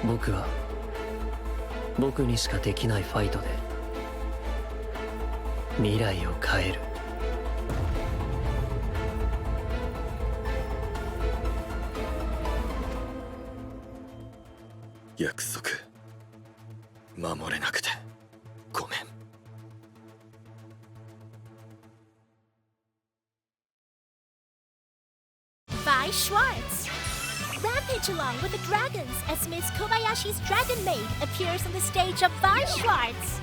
僕は僕にしかできないファイトで未来を変える。約束守れなくてごめん。Vi Schwartz. Rampage along with the dragons as Ms. Kobayashi's Dragon Maid appears on the stage of Vi Schwartz.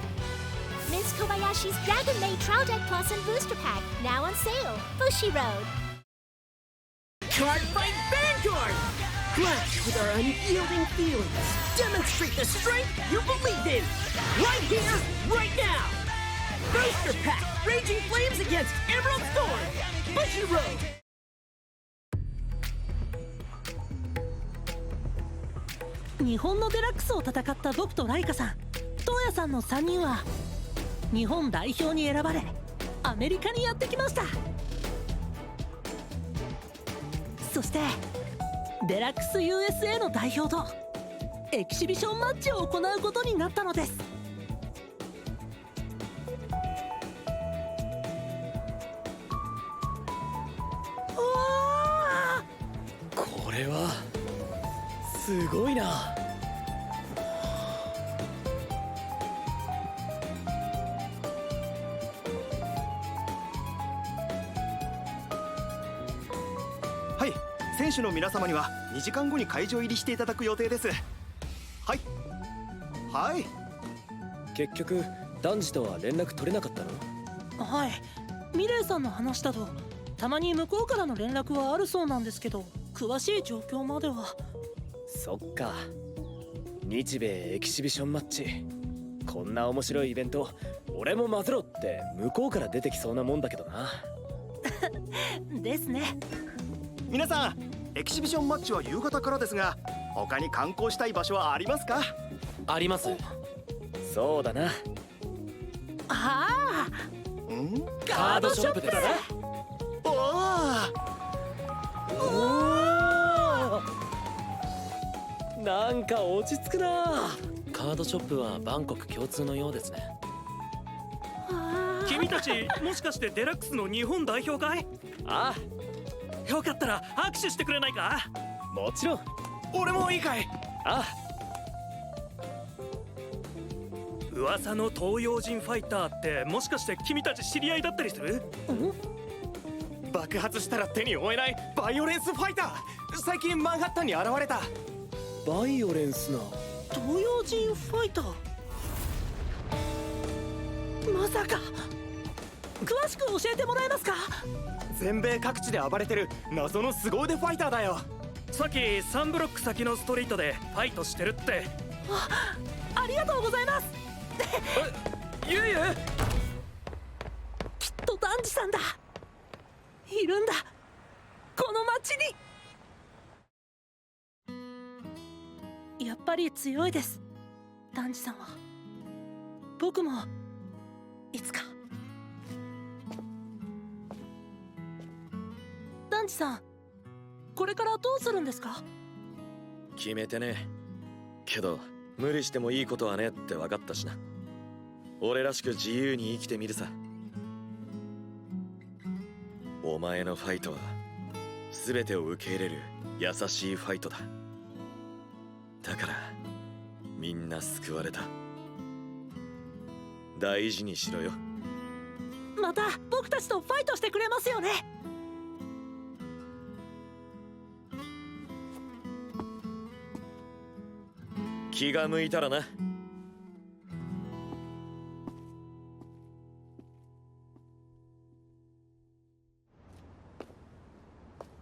Ms. Kobayashi's Dragon Maid Trial Deck Plus and Booster Pack now on sale. Bushi Road. Card Fight Vanguard! Clash with our unyielding feelings. Demonstrate the strength you believe in. Right here, right now. Booster Pack Raging Flames against Emerald Storm. Bushi Road. 日本のデラックスを戦った僕とライカさん、トウヤさんの3人は日本代表に選ばれアメリカにやってきました。そしてデラックス USA の代表とエキシビションマッチを行うことになったのです。うわこれはすごいな。はい、選手の皆様には2時間後に会場入りしていただく予定です。はいはい。結局男児とは連絡取れなかったの？はい、ミレイさんの話だとたまに向こうからの連絡はあるそうなんですけど、詳しい状況までは。そっか。日米エキシビションマッチ、こんな面白いイベント俺も混ぜろって向こうから出てきそうなもんだけどな。ですね。皆さん、エキシビションマッチは夕方からですが、他に観光したい場所はありますか？あります。そうだな。あうん？カードショップです。おおお、なんか落ち着くな。カードショップはバンコク共通のようですね。君たちもしかしてデラックスの日本代表かい？ああ、よかったら握手してくれないか？もちろん。俺もいいかい？あ噂の東洋人ファイターってもしかして君たち知り合いだったりする？爆発したら手に負えないバイオレンスファイター、最近マンハッタンに現れた。バイオレンスな東洋人ファイター、まさか。詳しく教えてもらえますか？全米各地で暴れてる謎の凄腕ファイターだよ。さっき3ブロック先のストリートでファイトしてるって。ありがとうございます。ゆうゆう、きっとダンジさんだ。いるんだ、この町に。やっぱり強いです、ダンジさんは。僕もいつか。ダンジさん、これからどうするんですか？決めてね。けど無理してもいいことはねって分かったしな。俺らしく自由に生きてみるさ。お前のファイトは全てを受け入れる優しいファイトだ。だからみんな救われた。大事にしろよ。また僕たちとファイトしてくれますよね？気が向いたらな。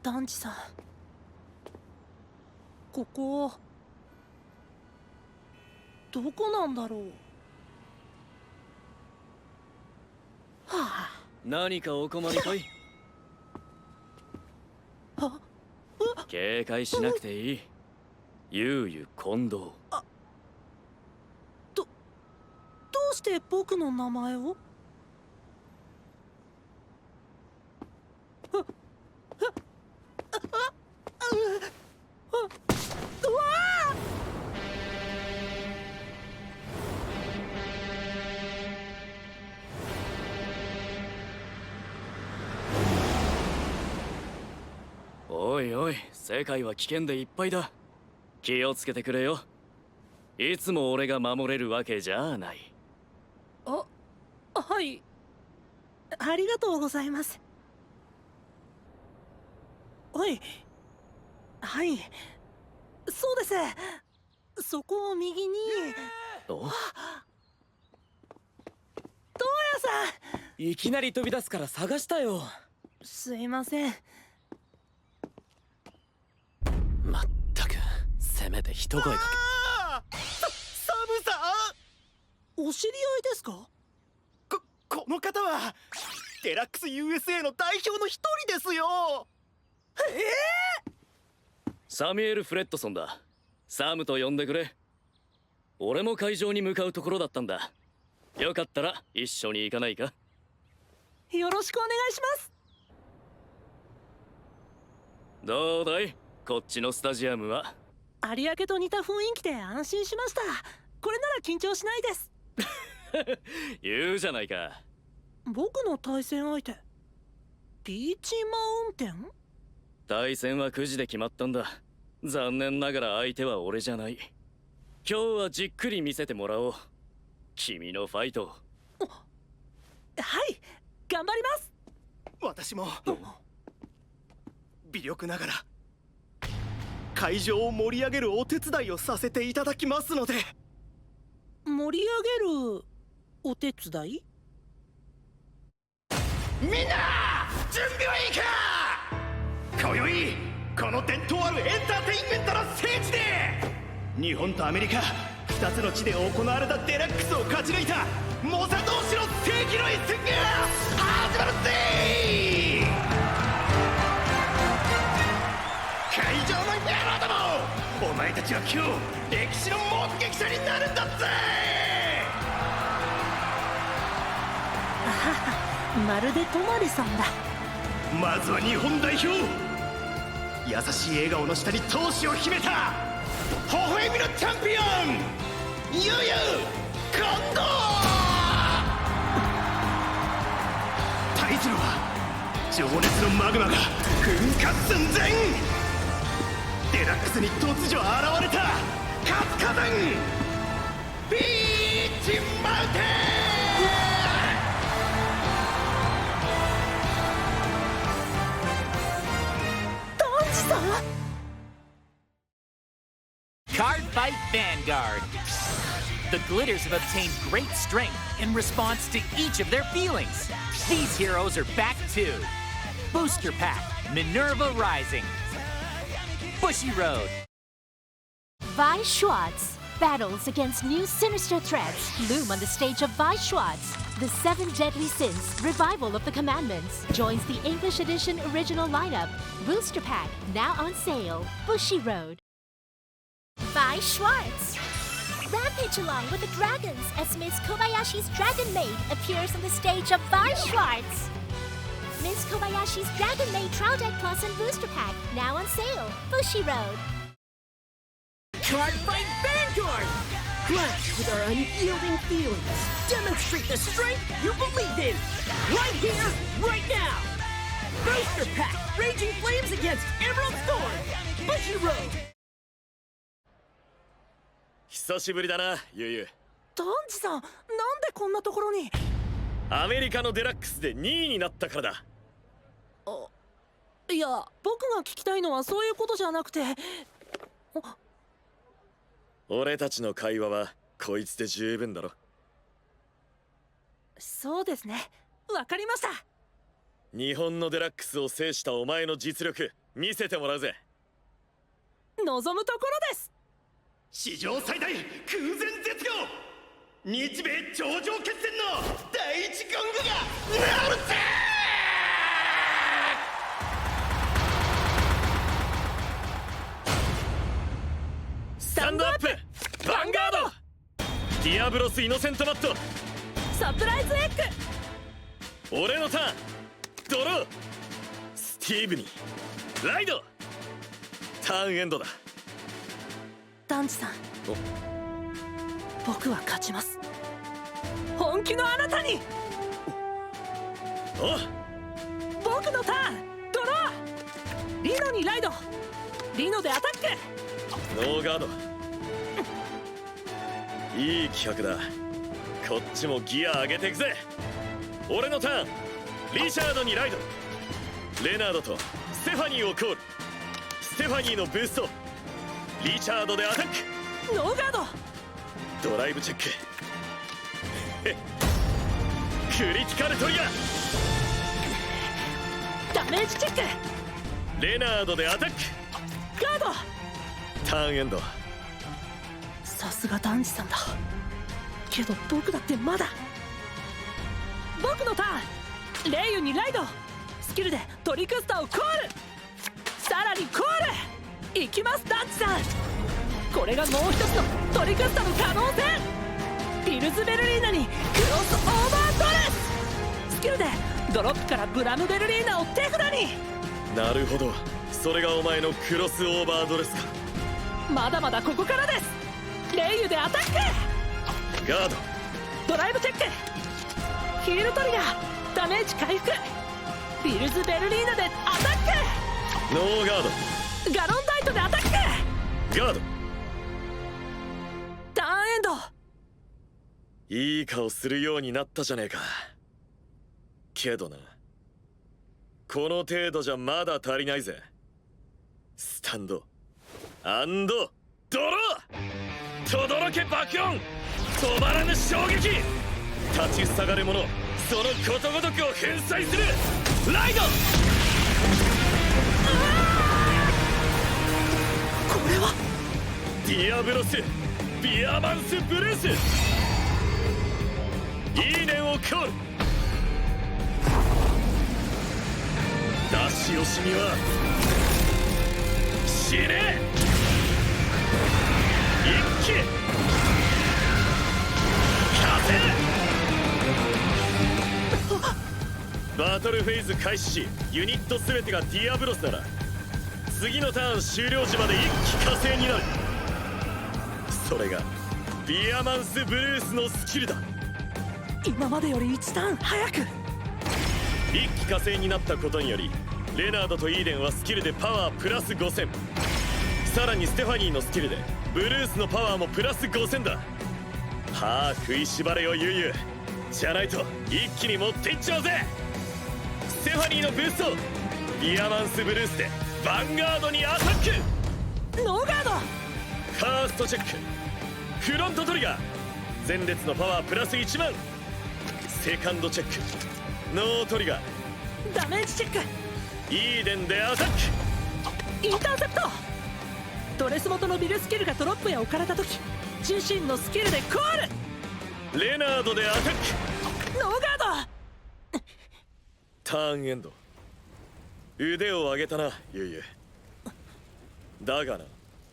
ダンジさん、ここどこなんだろう。はあ。何かお困りかい？あ、警戒しなくていい。ゆうゆ近藤。どうして僕の名前を？うわあ！世界は危険でいっぱいだ。気をつけてくれよ。いつも俺が守れるわけじゃない。はい、ありがとうございます。はい、そうです。そこを右に。お、東野さん、いきなり飛び出すから探したよ。すいません。まったく、せめて一声かサムさん、お知り合いですか？この方はデラックス USA の代表の一人ですよ。サミュエル・フレッドソンだ。サムと呼んでくれ。俺も会場に向かうところだったんだ。よかったら一緒に行かないか？よろしくお願いします。どうだい、こっちのスタジアムは。有明と似た雰囲気で安心しました。これなら緊張しないです。言うじゃないか。僕の対戦相手、ピーチマウンテン？対戦は9時で決まったんだ。残念ながら相手は俺じゃない。今日はじっくり見せてもらおう、君のファイト。はい、頑張ります。私も微力ながら会場を盛り上げるお手伝いをさせていただきますので。盛り上げるお手伝い？みんな準備はいいか。今宵この伝統あるエンターテインメントの聖地で日本とアメリカ2つの地で行われたデラックスを勝ち抜いた猛者同士の世紀の一戦が始まるぜ。会場の野郎ども、お前たちは今日歴史の目撃者になるんだぜ。まるでトマリさんだ。まずは日本代表、優しい笑顔の下に闘志を秘めた微笑みのチャンピオン、ゆうゆ近藤。対するは情熱のマグマが噴火寸前、デラックスに突如現れた活火山、ビーチマウンテン。Card Fight Vanguard. The Glitters have obtained great strength in response to each of their feelings. These heroes are back too. Booster Pack, Minerva Rising, Bushy Road. Vi Schwartz battles against new sinister threats loom on the stage of Vi Schwartz. The Seven Deadly Sins, Revival of the Commandments, joins the English edition original lineup. Booster Pack, now on sale. Bushy Road. Vi Schwartz. Rampage along with the dragons as Miss Kobayashi's Dragon Maid appears on the stage of Vi Schwartz. Miss Kobayashi's Dragon Maid Trial Deck Plus and Booster Pack, now on sale. Bushy Road. Card Fight Vanguard! Clash with our unyielding feelings. Demonstrate the strength you believe in. Right here, right now. Booster Pack, Raging Flames against Emerald Storm. Bushy Road. 久しぶりだな、ゆうゆ。ダンジさん、なんでこんなところに？アメリカのデラックスで2位になったからだ。いや、僕が聞きたいのはそういうことじゃなくて。俺たちの会話はこいつで十分だろ。そうですね、わかりました。日本のデラックスを制したお前の実力見せてもらうぜ。望むところです。史上最大空前絶後、日米頂上決戦の第一ゴングが鳴るぜ。スタンドアップヴァンガード、ディアブロスイノセントマット、サプライズエッグ。俺のターン、ドロー、スティーブにライド、ターンエンドだ。ダンジさん、僕は勝ちます。本気のあなたに。おう、僕のターン、ドロー、リノにライド、リノでアタック。ノーガード。いい企画だ。こっちもギア上げていくぜ。俺のターン。リチャードにライド。レナードとステファニーをコール。ステファニーのブースト。リチャードでアタック。ノーガード。ドライブチェック。クリティカルトリガー。ダメージチェック。レナードでアタック。ガード。ターンエンド。さすがダンジさんだ。けど僕だってまだ。僕のターン。レイユにライド。スキルでトリクスタをコール。さらにコール。いきますダンジさん。これがもう一つのトリクスタの可能性。ピルズベルリーナにクロスオーバードレス。スキルでドロップからブラムベルリーナを手札に。なるほど、それがお前のクロスオーバードレスか。まだまだここからです。レイユでアタック。ガード。ドライブチェック。ヒールトリガー。ダメージ回復。ピルズベルリーナでアタック。ノーガード。ガロンダイトでアタック。ガード。ターンエンド。いい顔するようになったじゃねえか。けどな、この程度じゃまだ足りないぜ。スタンドアンドドロー。とどろけ爆音。止まらぬ衝撃。立ちふさがる者、そのことごとくを粉砕する。ライド。これはディアブロスビアマンスブルース。いいねをコール。出し惜しみは死ね。一気バトルフェーズ開始し、ユニット全てがディアブロスなら次のターン終了時まで一気火星になる。それがビアマンスブルースのスキルだ。今までより1ターン早く。一気火星になったことにより、レナードとイーデンはスキルでパワープラス5000、さらにステファニーのスキルでブルースのパワーもプラス5000だ。はあ、食いしばれよユウユ。じゃないと一気に持っていっちゃうぜ。ステファニーのブースト。ビアマンスブルースでヴァンガードにアタック。ノーガード。ファーストチェック。フロントトリガー。前列のパワープラス1万。セカンドチェック。ノートリガー。ダメージチェック。イーデンでアタック。インターセプト。ドレス元のビルスキルがドロップへ置かれた時、自身のスキルでコール。レナードでアタック。ノーガード。ターンエンド。腕を上げたなユウユ。だがな、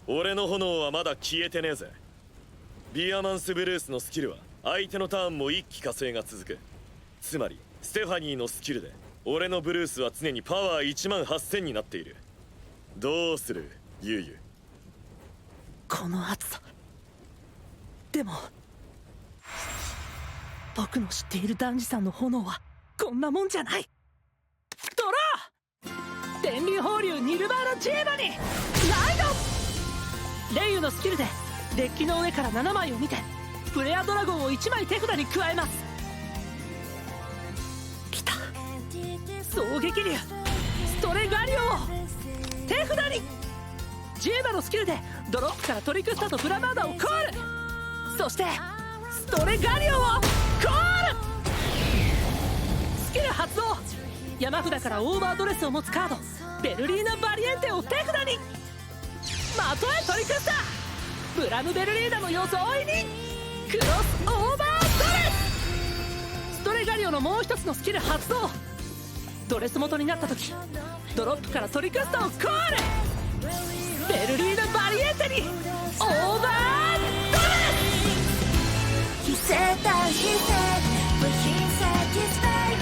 俺の炎はまだ消えてねえぜ。ビアマンスブルースのスキルは相手のターンも一気火星が続く。つまりステファニーのスキルで俺のブルースは常にパワー18000になっている。どうするユウユ。この熱さ。でも僕の知っているダンジさんの炎はこんなもんじゃない。ドロー。天竜放流ニルバーナチーバにライド。レイユのスキルでデッキの上から7枚を見てフレアドラゴンを1枚手札に加えます。来た。衝撃流ストレガリオを手札に。ジーバのスキルでドロップからトリクスタとブラマーダをコール。そしてストレガリオをコール。スキル発動。山札からオーバードレスを持つカードベルリーナ・バリエンテを手札に。まとえトリクスタ。ブラムベルリーナの装いにクロスオーバードレス。ストレガリオのもう一つのスキル発動。ドレス元になった時ドロップからトリクスタをコール。ベルリーナ・バリエンテにオーバードレス。 He said that he said but he satisfied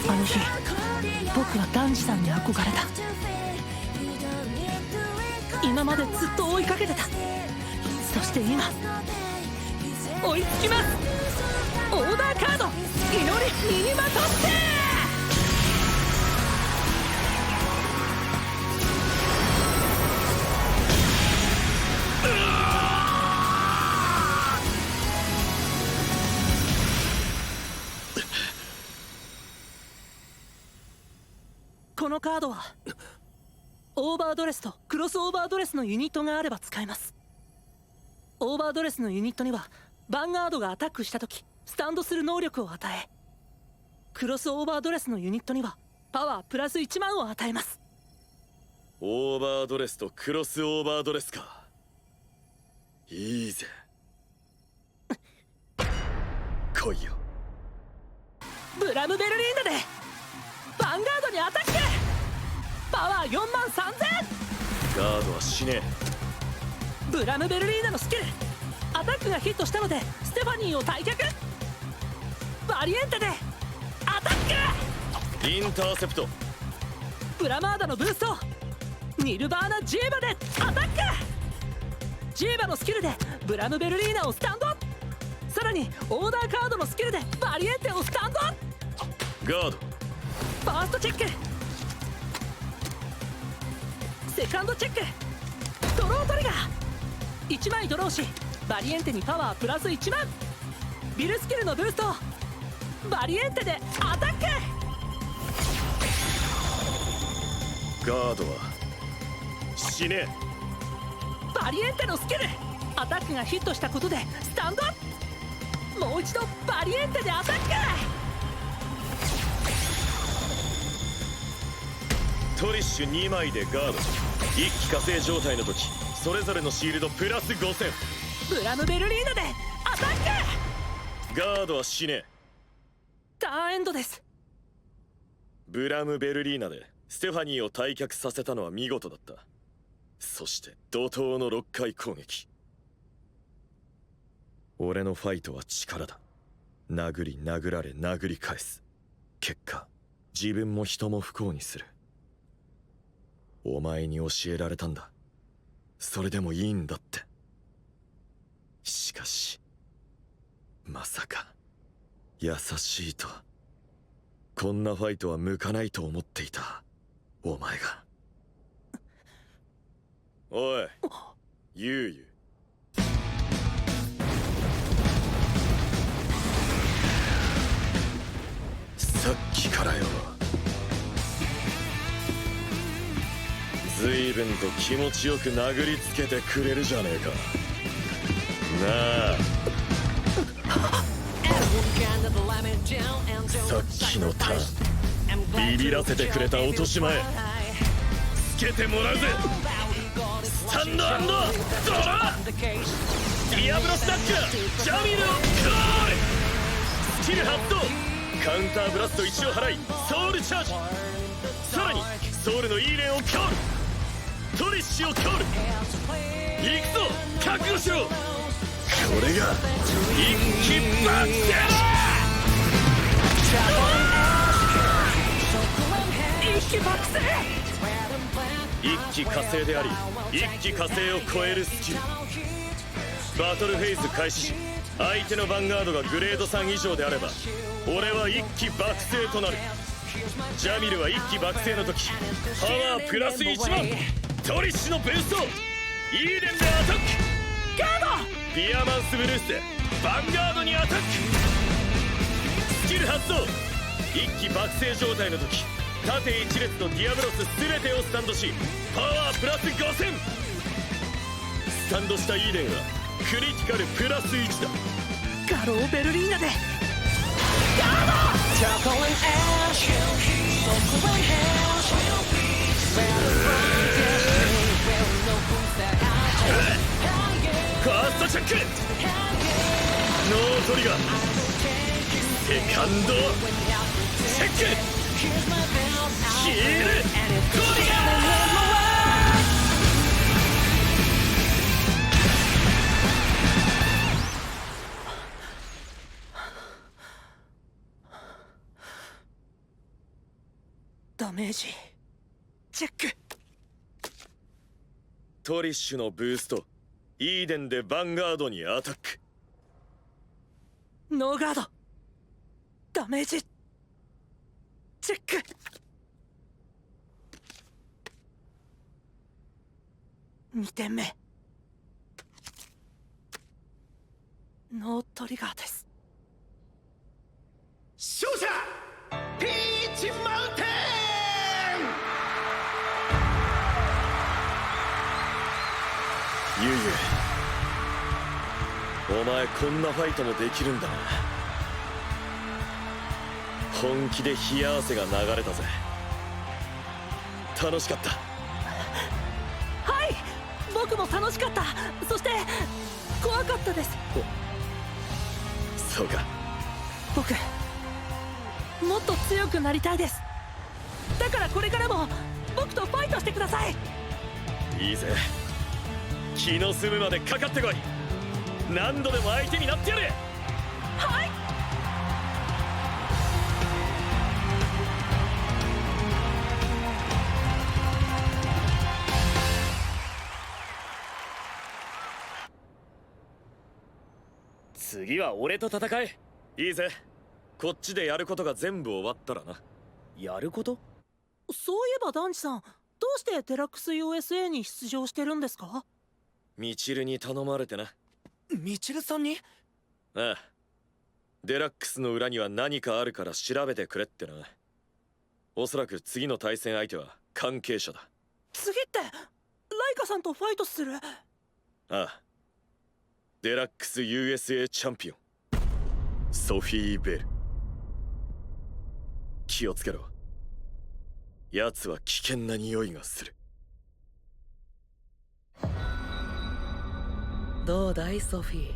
あの日僕はダンジさんに憧れた。今までずっと追いかけてた。そして今追いつきます。オーダーカード祈り身にまとって。のカードはオーバードレスとクロスオーバードレスのユニットがあれば使えます。オーバードレスのユニットにはヴァンガードがアタックした時スタンドする能力を与え、クロスオーバードレスのユニットにはパワープラス1万を与えます。オーバードレスとクロスオーバードレスか。いいぜ。来いよ。ブラムベルリーナでヴァンガードにアタック。パワー4万3000。ガードは死ねブラムベルリーナのスキルアタックがヒットしたのでステファニーを退却。バリエンテでアタッえ。インターセプト。ク。ブラマーダのブーストニルバーナ・ジーバでアタック。ジーバのスキルでブラムベルリーナをスタンド。さらにオーダーカードのスキルでバリエンテをスタンド。ガード。ファーストチェック、セカンドチェック、ドロートリガー。1枚ドローしバリエンテにパワープラス1万。ビルスキルのブーストバリエンテでアタック。ガードは死ねバリエンテのスキルアタックがヒットしたことでスタンド。もう一度バリエンテでアタック。トリッシュ2枚でガード。一気火星状態の時それぞれのシールドプラス5000。ブラムベルリーナでアタック。ガードは死ねターンエンドです。ブラムベルリーナでステファニーを退却させたのは見事だった。そして怒涛の6回攻撃。俺のファイトは力だ。殴り殴られ殴り返す。結果自分も人も不幸にする。お前に教えられたんだ。それでもいいんだって。しかしまさか優しいとは。こんなファイトは向かないと思っていたお前が。おいユウユ、さっきからよ随分と気持ちよく殴りつけてくれるじゃねえかなあ。さっきのターンビビらせてくれた落とし前つけてもらうぜ。スタンドアンドドロー。ディアブロスタックジャミルをコール。スキル発動。カウンターブラスト1を払いソウルチャージ。さらにソウルのイーレンをコール。トリッシュをコール。行くぞ覚悟しろ。これが一気爆星だ。一気爆星。一気火星であり一気火星を超えるスキル。バトルフェーズ開始時相手のヴァンガードがグレード3以上であれば俺は一気爆星となる。ジャミルは一気爆星の時パワープラス1万。トリッシュのブーストイーレンでアタック。ガードピアマンスブルースでヴァンガードにアタック。スキル発動。一気爆星状態の時縦一列のディアブロス全てをスタンドしパワープラス5000。スタンドしたイーレンはクリティカルプラス1だ。ガローベルリーナでガーファーストチェックノートリガー。セカンドチェックヒールトリガー。ダメージチェック。トリッシュのブーストイーデンでヴァンガードにアタック。ノーガードダメージチェック。2点目ノートリガーです。勝者ピーチマウンテン。お前こんなファイトもできるんだな。本気で冷や汗が流れたぜ。楽しかった。はい、僕も楽しかった。そして怖かったです。そうか。僕もっと強くなりたいです。だからこれからも僕とファイトしてください。いいぜ、気の済むまでかかってこい。何度でも相手になってやる。はい。次は俺と戦え。いいぜ、こっちでやることが全部終わったらな。やること？そういえばダンジさん、どうしてデラックス USA に出場してるんですか？ミチルに頼まれてな。ミチルさんに？ああ、デラックスの裏には何かあるから調べてくれってな。おそらく次の対戦相手は関係者だ。次ってライカさんとファイトする？ああ、デラックス USA チャンピオンソフィー・ベル。気をつけろ、奴は危険な匂いがする。どうだいソフィー、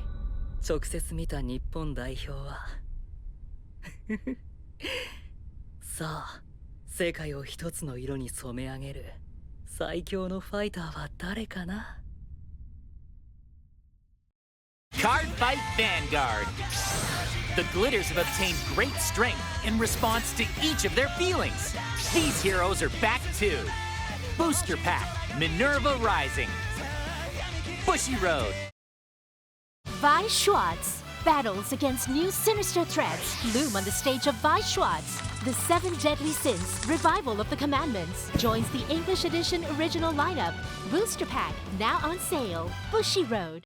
直接見た日本代表は。さあ、世界を一つの色に染め上げる最強のファイターは誰かな？ Card Fight Vanguard. The Glitters have obtained great strength in response to each of their feelings. These heroes are back too. Booster Pack, Minerva Rising, Bushy Road. Vi Schwartz battles against new sinister threats loom on the stage of Vi Schwartz. The Seven Deadly Sins Revival of the Commandments joins the English edition original lineup. Booster Pack now on sale. Bushy Road.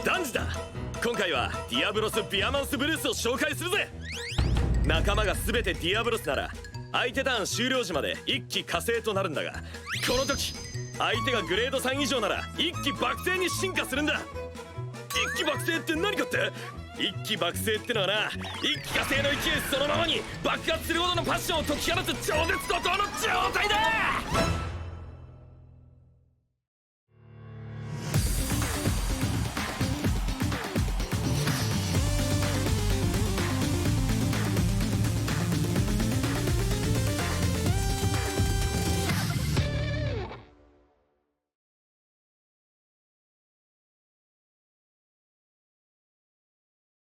ダンジだ。今回はディアブロス・ビアマンス・ブルースを紹介するぜ。仲間が全てディアブロスなら相手ターン終了時まで一気火星となるんだが、この時相手がグレード3以上なら一気爆星に進化するんだ。一気爆星って何かって？一気爆星ってのはな、一気火星の勢いそのままに爆発するほどのパッションを解き放つ超絶怒涛の状態だ。